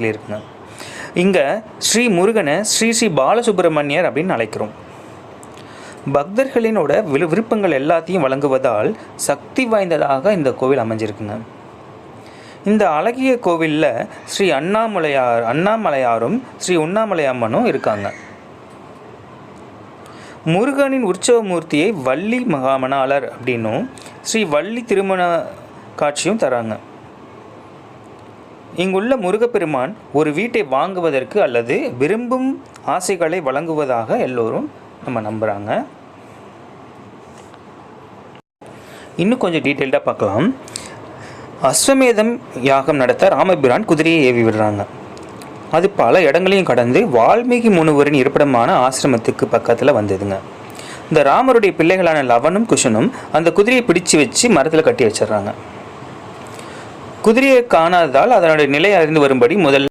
இருக்குங்க. இங்கே ஸ்ரீ முருகனை ஸ்ரீ ஸ்ரீ பாலசுப்ரமணியர் அப்படின்னு அழைக்கிறோம். பக்தர்களினோட விருப்பங்கள் எல்லாத்தையும் வழங்குவதால் சக்தி வாய்ந்ததாக இந்த கோவில் அமைஞ்சிருக்குங்க. இந்த அழகிய கோவிலில் ஸ்ரீ அண்ணாமலையாரும் ஸ்ரீ உண்ணாமலையம்மனும் இருக்காங்க. முருகனின் உற்சவ மூர்த்தியை வள்ளி மகாமணாளர் அப்படின்னும் ஸ்ரீ வள்ளி திருமண காட்சியும் தராங்க. இங்குள்ள முருகப்பெருமான் ஒரு வீட்டை வாங்குவதற்கு அல்லது விரும்பும் ஆசைகளை வழங்குவதாக எல்லோரும் நம்ம நம்புகிறாங்க. இன்னும் கொஞ்சம் டீட்டெயில்டாக பார்க்கலாம். அஸ்வமேதம் யாகம் நடத்த ராமபிரான் குதிரையை ஏவி விடுறாங்க. அது பல இடங்களையும் கடந்து வால்மீகி முனிவரின் இருப்பிடமான ஆசிரமத்துக்கு பக்கத்தில் வந்ததுங்க. இந்த ராமருடைய பிள்ளைகளான லவனும் குஷனும் அந்த குதிரையை பிடிச்சு வச்சு மரத்தில் கட்டி வச்சிடுறாங்க. குதிரையை காணாததால் அதனுடைய நிலை அறிந்து வரும்படி முதல்ல